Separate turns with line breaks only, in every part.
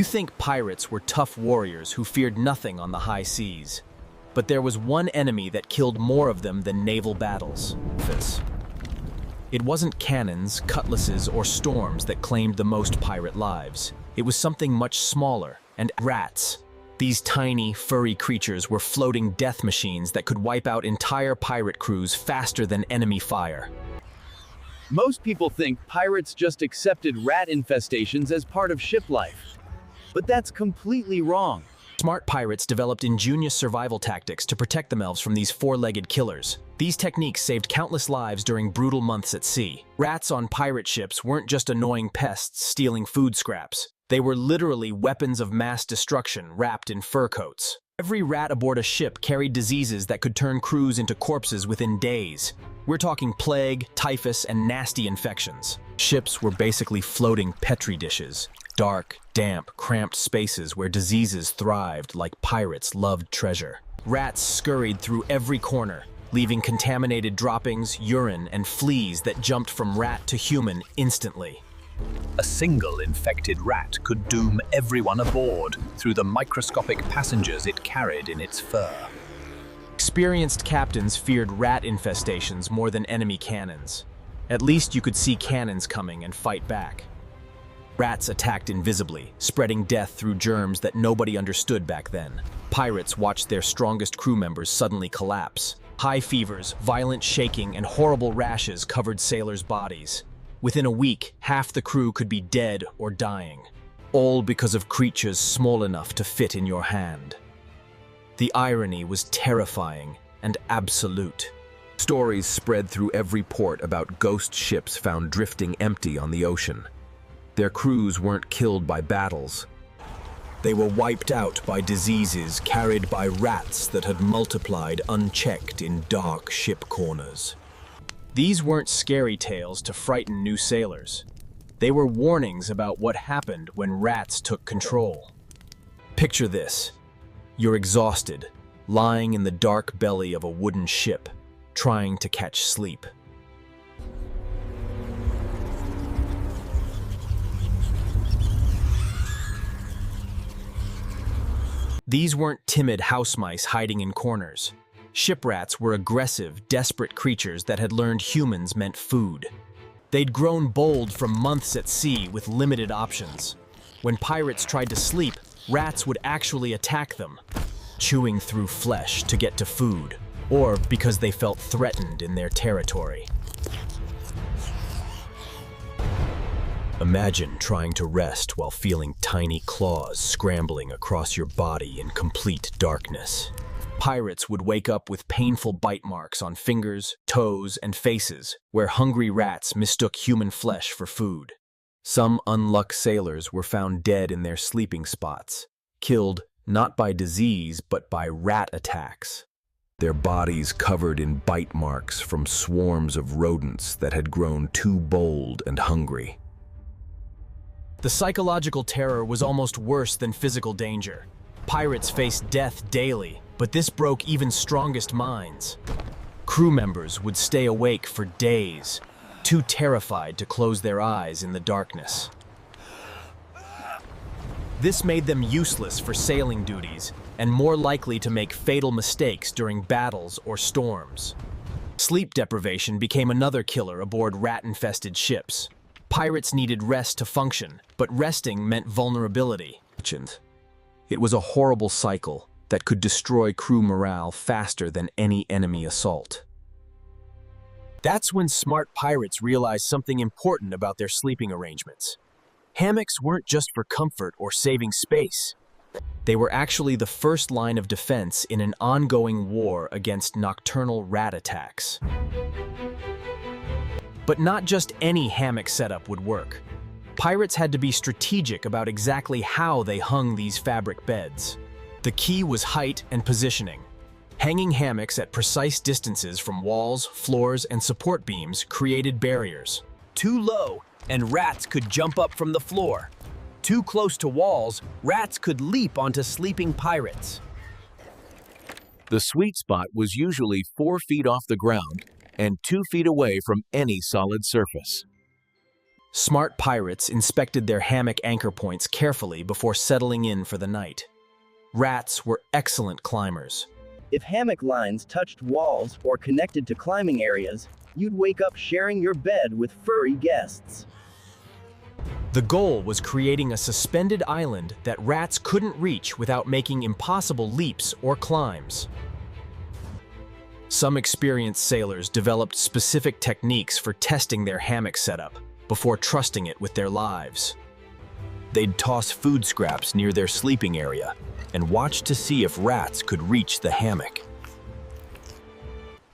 You think pirates were tough warriors who feared nothing on the high seas. But there was one enemy that killed more of them than naval battles. It wasn't cannons, cutlasses, or storms that claimed the most pirate lives. It was something much smaller, and rats. These tiny, furry creatures were floating death machines that could wipe out entire pirate crews faster than enemy fire.
Most people think pirates just accepted rat infestations as part of ship life. But that's completely wrong.
Smart pirates developed ingenious survival tactics to protect themselves from these four-legged killers. These techniques saved countless lives during brutal months at sea. Rats on pirate ships weren't just annoying pests stealing food scraps. They were literally weapons of mass destruction wrapped in fur coats. Every rat aboard a ship carried diseases that could turn crews into corpses within days. We're talking plague, typhus, and nasty infections. Ships were basically floating petri dishes. Dark, damp, cramped spaces where diseases thrived like pirates loved treasure. Rats scurried through every corner, leaving contaminated droppings, urine, and fleas that jumped from rat to human instantly.
A single infected rat could doom everyone aboard through the microscopic passengers it carried in its fur.
Experienced captains feared rat infestations more than enemy cannons. At least you could see cannons coming and fight back. Rats attacked invisibly, spreading death through germs that nobody understood back then. Pirates watched their strongest crew members suddenly collapse. High fevers, violent shaking, and horrible rashes covered sailors' bodies. Within a week, half the crew could be dead or dying, all because of creatures small enough to fit in your hand. The irony was terrifying and absolute. Stories spread through every port about ghost ships found drifting empty on the ocean. Their crews weren't killed by battles. They were wiped out by diseases carried by rats that had multiplied unchecked in dark ship corners. These weren't scary tales to frighten new sailors. They were warnings about what happened when rats took control. Picture this. You're exhausted, lying in the dark belly of a wooden ship, trying to catch sleep. These weren't timid house mice hiding in corners. Ship rats were aggressive, desperate creatures that had learned humans meant food. They'd grown bold from months at sea with limited options. When pirates tried to sleep, rats would actually attack them, chewing through flesh to get to food, or because they felt threatened in their territory. Imagine trying to rest while feeling tiny claws scrambling across your body in complete darkness. Pirates would wake up with painful bite marks on fingers, toes, and faces, where hungry rats mistook human flesh for food. Some unlucky sailors were found dead in their sleeping spots, killed not by disease but by rat attacks. Their bodies covered in bite marks from swarms of rodents that had grown too bold and hungry. The psychological terror was almost worse than physical danger. Pirates faced death daily, but this broke even strongest minds. Crew members would stay awake for days, too terrified to close their eyes in the darkness. This made them useless for sailing duties and more likely to make fatal mistakes during battles or storms. Sleep deprivation became another killer aboard rat-infested ships. Pirates needed rest to function, but resting meant vulnerability. It was a horrible cycle that could destroy crew morale faster than any enemy assault. That's when smart pirates realized something important about their sleeping arrangements. Hammocks weren't just for comfort or saving space. They were actually the first line of defense in an ongoing war against nocturnal rat attacks. But not just any hammock setup would work. Pirates had to be strategic about exactly how they hung these fabric beds. The key was height and positioning. Hanging hammocks at precise distances from walls, floors, and support beams created barriers. Too low, and rats could jump up from the floor. Too close to walls, rats could leap onto sleeping pirates.
The sweet spot was usually 4 feet off the ground and 2 feet away from any solid surface.
Smart pirates inspected their hammock anchor points carefully before settling in for the night. Rats were excellent climbers.
If hammock lines touched walls or connected to climbing areas, you'd wake up sharing your bed with furry guests.
The goal was creating a suspended island that rats couldn't reach without making impossible leaps or climbs. Some experienced sailors developed specific techniques for testing their hammock setup before trusting it with their lives. They'd toss food scraps near their sleeping area and watch to see if rats could reach the hammock.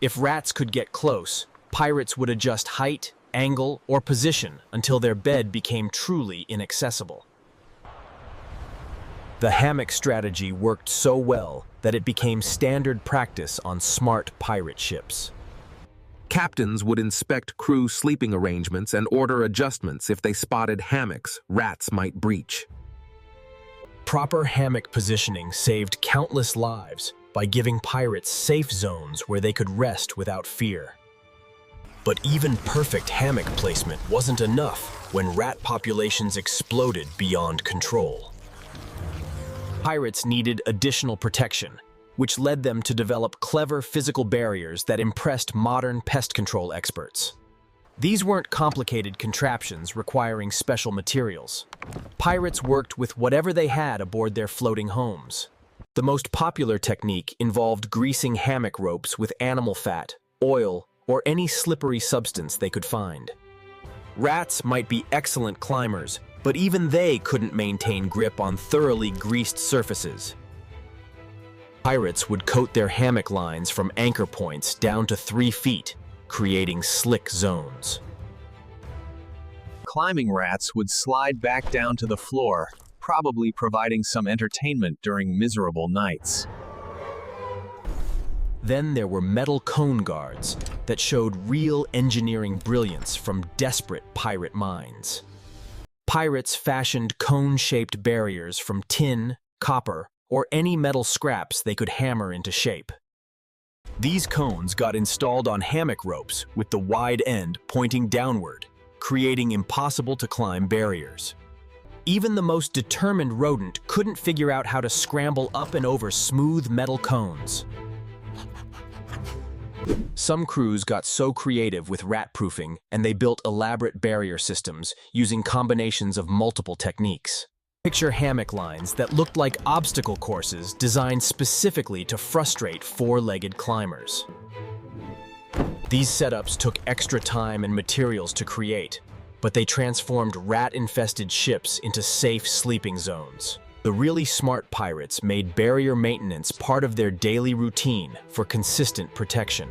If rats could get close, pirates would adjust height, angle, or position until their bed became truly inaccessible. The hammock strategy worked so well that it became standard practice on smart pirate ships.
Captains would inspect crew sleeping arrangements and order adjustments if they spotted hammocks rats might breach.
Proper hammock positioning saved countless lives by giving pirates safe zones where they could rest without fear. But even perfect hammock placement wasn't enough when rat populations exploded beyond control. Pirates needed additional protection, which led them to develop clever physical barriers that impressed modern pest control experts. These weren't complicated contraptions requiring special materials. Pirates worked with whatever they had aboard their floating homes. The most popular technique involved greasing hammock ropes with animal fat, oil, or any slippery substance they could find. Rats might be excellent climbers, but even they couldn't maintain grip on thoroughly greased surfaces. Pirates would coat their hammock lines from anchor points down to 3 feet, creating slick zones.
Climbing rats would slide back down to the floor, probably providing some entertainment during miserable nights.
Then there were metal cone guards that showed real engineering brilliance from desperate pirate minds. Pirates fashioned cone-shaped barriers from tin, copper, or any metal scraps they could hammer into shape. These cones got installed on hammock ropes with the wide end pointing downward, creating impossible-to-climb barriers. Even the most determined rodent couldn't figure out how to scramble up and over smooth metal cones. Some crews got so creative with rat-proofing, and they built elaborate barrier systems using combinations of multiple techniques. Picture hammock lines that looked like obstacle courses designed specifically to frustrate 4-legged climbers. These setups took extra time and materials to create, but they transformed rat-infested ships into safe sleeping zones. The really smart pirates made barrier maintenance part of their daily routine for consistent protection.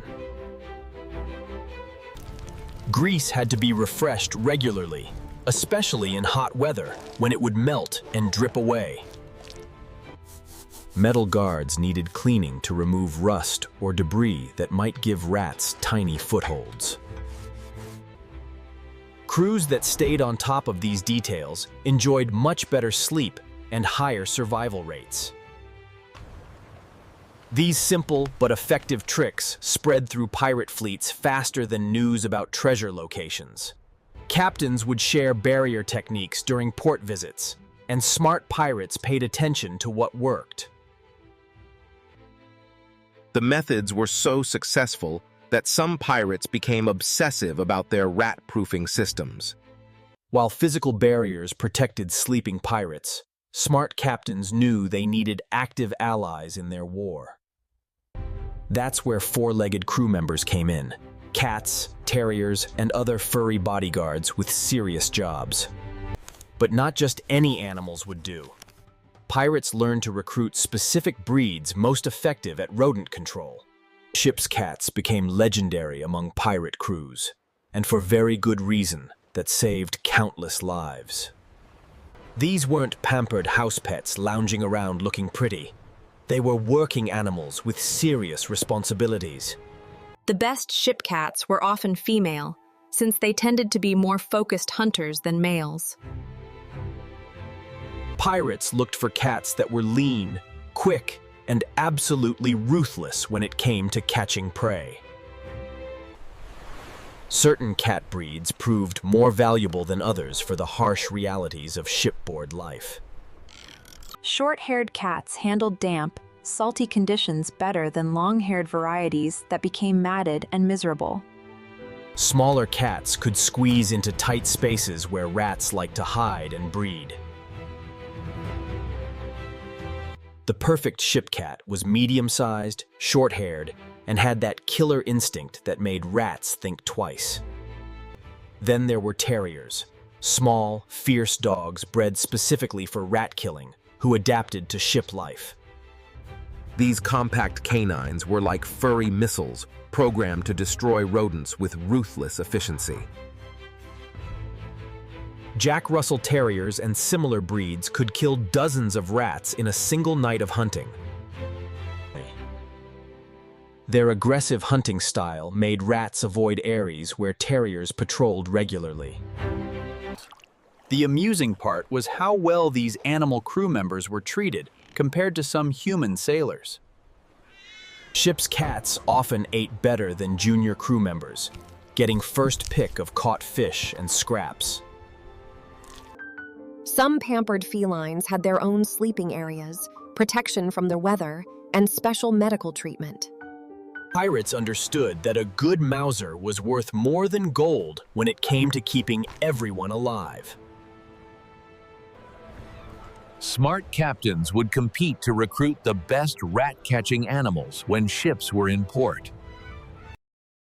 Grease had to be refreshed regularly, especially in hot weather when it would melt and drip away. Metal guards needed cleaning to remove rust or debris that might give rats tiny footholds. Crews that stayed on top of these details enjoyed much better sleep and higher survival rates. These simple but effective tricks spread through pirate fleets faster than news about treasure locations. Captains would share barrier techniques during port visits, and smart pirates paid attention to what worked.
The methods were so successful that some pirates became obsessive about their rat-proofing systems.
While physical barriers protected sleeping pirates, smart captains knew they needed active allies in their war. That's where 4-legged crew members came in: cats, terriers, and other furry bodyguards with serious jobs. But not just any animals would do. Pirates learned to recruit specific breeds most effective at rodent control. Ship's cats became legendary among pirate crews, and for very good reason, that saved countless lives. These weren't pampered house pets lounging around looking pretty. They were working animals with serious responsibilities.
The best ship cats were often female, since they tended to be more focused hunters than males.
Pirates looked for cats that were lean, quick, and absolutely ruthless when it came to catching prey. Certain cat breeds proved more valuable than others for the harsh realities of shipboard life.
Short-haired cats handled damp, salty conditions better than long-haired varieties that became matted and miserable.
Smaller cats could squeeze into tight spaces where rats like to hide and breed. The perfect ship cat was medium-sized, short-haired, and had that killer instinct that made rats think twice. Then there were terriers, small, fierce dogs bred specifically for rat killing, who adapted to ship life.
These compact canines were like furry missiles, programmed to destroy rodents with ruthless efficiency.
Jack Russell Terriers and similar breeds could kill dozens of rats in a single night of hunting. Their aggressive hunting style made rats avoid areas where terriers patrolled regularly.
The amusing part was how well these animal crew members were treated compared to some human sailors.
Ship's cats often ate better than junior crew members, getting first pick of caught fish and scraps.
Some pampered felines had their own sleeping areas, protection from the weather, and special medical treatment.
Pirates understood that a good Mauser was worth more than gold when it came to keeping everyone alive.
Smart captains would compete to recruit the best rat-catching animals when ships were in port.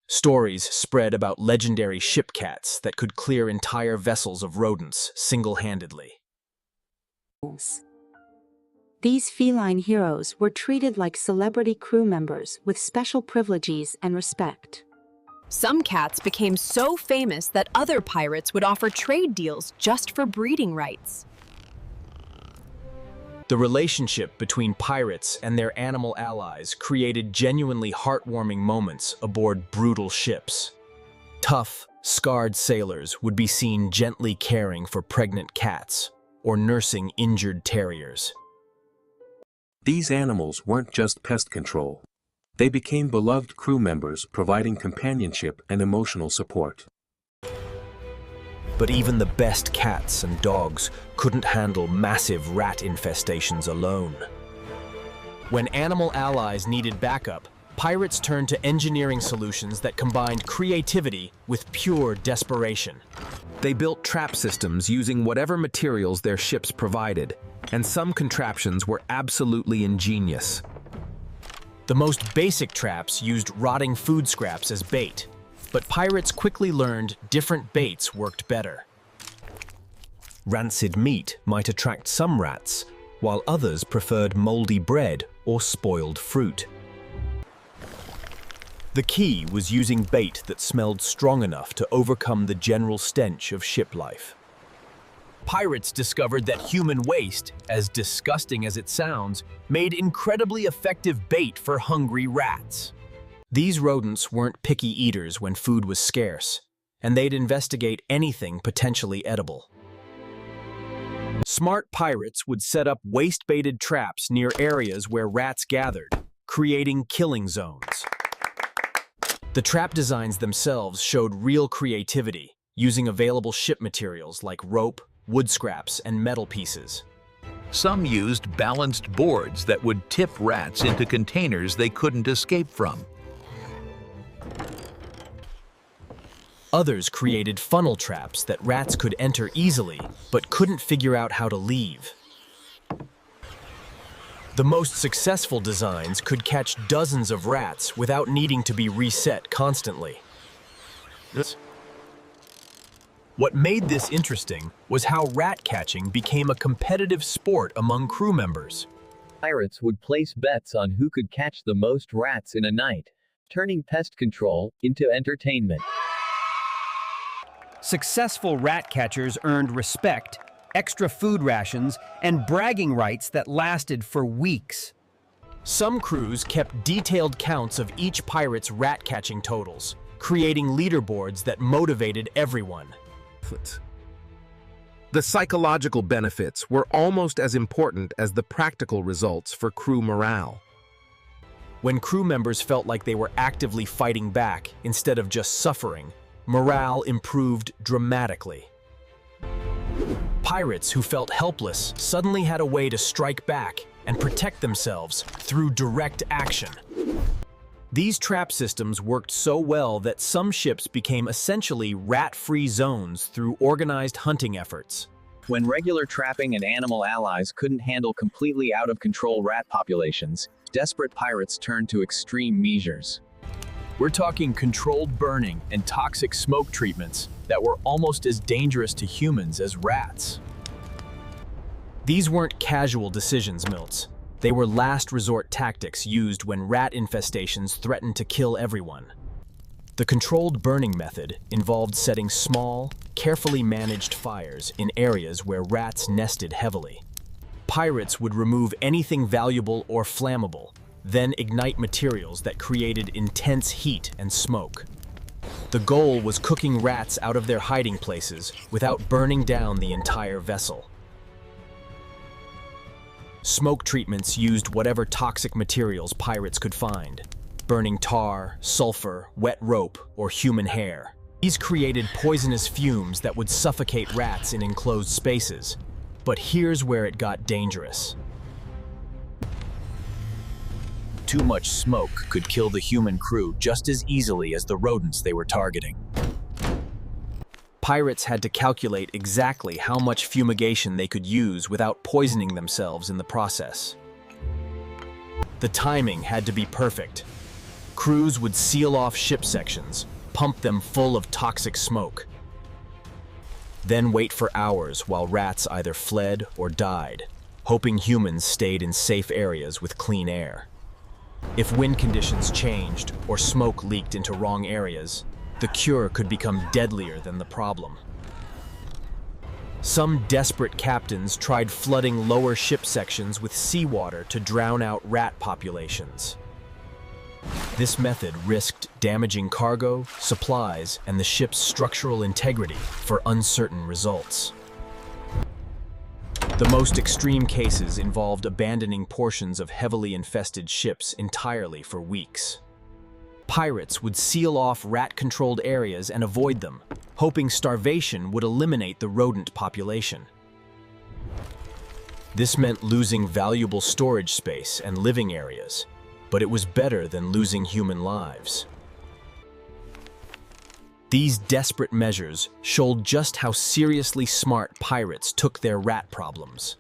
Stories spread about legendary ship cats that could clear entire vessels of rodents single-handedly.
These feline heroes were treated like celebrity crew members with special privileges and respect.
Some cats became so famous that other pirates would offer trade deals just for breeding rights.
The relationship between pirates and their animal allies created genuinely heartwarming moments aboard brutal ships. Tough, scarred sailors would be seen gently caring for pregnant cats or nursing injured terriers.
These animals weren't just pest control. They became beloved crew members, providing companionship and emotional support.
But even the best cats and dogs couldn't handle massive rat infestations alone. When animal allies needed backup, pirates turned to engineering solutions that combined creativity with pure desperation.
They built trap systems using whatever materials their ships provided, and some contraptions were absolutely ingenious.
The most basic traps used rotting food scraps as bait, but pirates quickly learned different baits worked better. Rancid meat might attract some rats, while others preferred moldy bread or spoiled fruit. The key was using bait that smelled strong enough to overcome the general stench of ship life. Pirates discovered that human waste, as disgusting as it sounds, made incredibly effective bait for hungry rats. These rodents weren't picky eaters when food was scarce, and they'd investigate anything potentially edible. Smart pirates would set up waste-baited traps near areas where rats gathered, creating killing zones. The trap designs themselves showed real creativity, using available ship materials like rope, wood scraps, and metal pieces.
Some used balanced boards that would tip rats into containers they couldn't escape from.
Others created funnel traps that rats could enter easily, but couldn't figure out how to leave. The most successful designs could catch dozens of rats without needing to be reset constantly. What made this interesting was how rat catching became a competitive sport among crew members.
Pirates would place bets on who could catch the most rats in a night, turning pest control into entertainment.
Successful rat catchers earned respect, extra food rations, and bragging rights that lasted for weeks.
Some crews kept detailed counts of each pirate's rat-catching totals, creating leaderboards that motivated everyone.
The psychological benefits were almost as important as the practical results for crew morale.
When crew members felt like they were actively fighting back instead of just suffering, morale improved dramatically. Pirates who felt helpless suddenly had a way to strike back and protect themselves through direct action. These trap systems worked so well that some ships became essentially rat-free zones through organized hunting efforts.
When regular trapping and animal allies couldn't handle completely out-of-control rat populations, desperate pirates turned to extreme measures.
We're talking controlled burning and toxic smoke treatments that were almost as dangerous to humans as rats. These weren't casual decisions, Milts. They were last resort tactics used when rat infestations threatened to kill everyone. The controlled burning method involved setting small, carefully managed fires in areas where rats nested heavily. Pirates would remove anything valuable or flammable, then ignite materials that created intense heat and smoke. The goal was cooking rats out of their hiding places without burning down the entire vessel. Smoke treatments used whatever toxic materials pirates could find, burning tar, sulfur, wet rope, or human hair. These created poisonous fumes that would suffocate rats in enclosed spaces. But here's where it got dangerous.
Too much smoke could kill the human crew just as easily as the rodents they were targeting.
Pirates had to calculate exactly how much fumigation they could use without poisoning themselves in the process. The timing had to be perfect. Crews would seal off ship sections, pump them full of toxic smoke, then wait for hours while rats either fled or died, hoping humans stayed in safe areas with clean air. If wind conditions changed or smoke leaked into wrong areas, the cure could become deadlier than the problem. Some desperate captains tried flooding lower ship sections with seawater to drown out rat populations. This method risked damaging cargo, supplies, and the ship's structural integrity for uncertain results. The most extreme cases involved abandoning portions of heavily infested ships entirely for weeks. Pirates would seal off rat-controlled areas and avoid them, hoping starvation would eliminate the rodent population. This meant losing valuable storage space and living areas, but it was better than losing human lives. These desperate measures showed just how seriously smart pirates took their rat problems.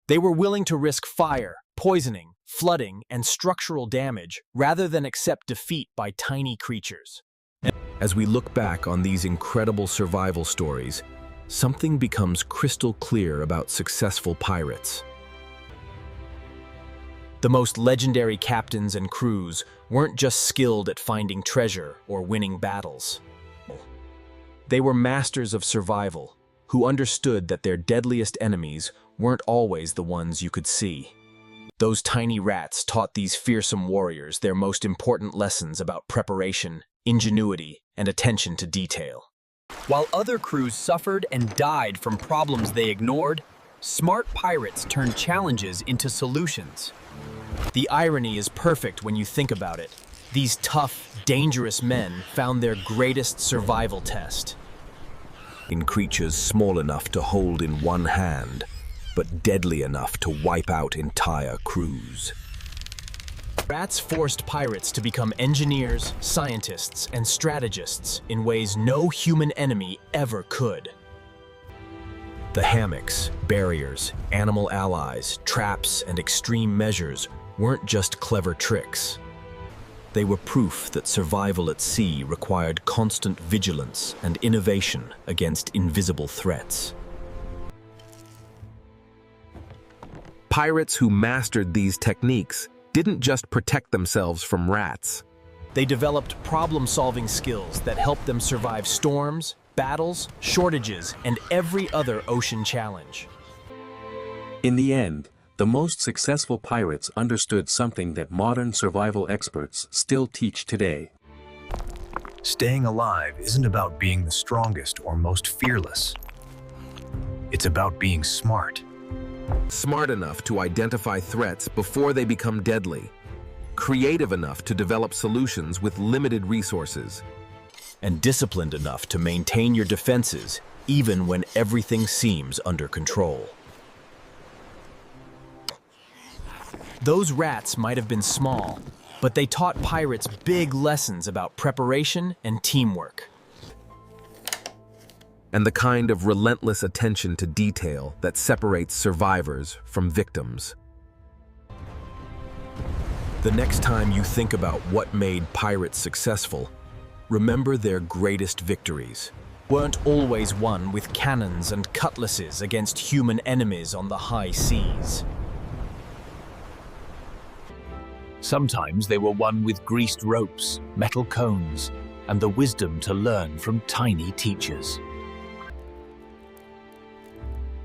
They were willing to risk fire, poisoning, flooding, and structural damage rather than accept defeat by tiny creatures.
As we look back on these incredible survival stories, something becomes crystal clear about successful pirates.
The most legendary captains and crews weren't just skilled at finding treasure or winning battles. They were masters of survival, who understood that their deadliest enemies weren't always the ones you could see. Those tiny rats taught these fearsome warriors their most important lessons about preparation, ingenuity, and attention to detail.
While other crews suffered and died from problems they ignored, smart pirates turned challenges into solutions.
The irony is perfect when you think about it. These tough, dangerous men found their greatest survival test
In creatures small enough to hold in one hand, but deadly enough to wipe out entire crews.
Rats forced pirates to become engineers, scientists, and strategists in ways no human enemy ever could. The hammocks, barriers, animal allies, traps, and extreme measures weren't just clever tricks. They were proof that survival at sea required constant vigilance and innovation against invisible threats.
Pirates who mastered these techniques didn't just protect themselves from rats.
They developed problem-solving skills that helped them survive storms, battles, shortages, and every other ocean challenge.
In the end, the most successful pirates understood something that modern survival experts still teach today.
Staying alive isn't about being the strongest or most fearless. It's about being smart.
Smart enough to identify threats before they become deadly. Creative enough to develop solutions with limited resources.
and disciplined enough to maintain your defenses even when everything seems under control. Those rats might have been small, but they taught pirates big lessons about preparation and teamwork.
And the kind of relentless attention to detail that separates survivors from victims. The next time you think about what made pirates successful, remember their greatest victories
Weren't always won with cannons and cutlasses against human enemies on the high seas.
Sometimes they were won with greased ropes, metal cones, and the wisdom to learn from tiny teachers.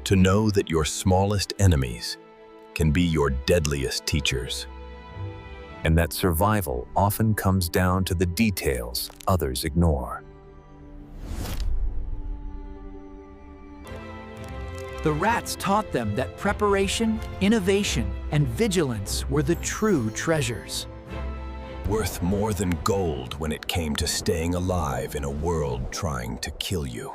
To know that your smallest enemies can be your deadliest teachers.
And that survival often comes down to the details others ignore.
The rats taught them that preparation, innovation, and vigilance were the true treasures.
Worth more than gold when it came to staying alive in a world trying to kill you.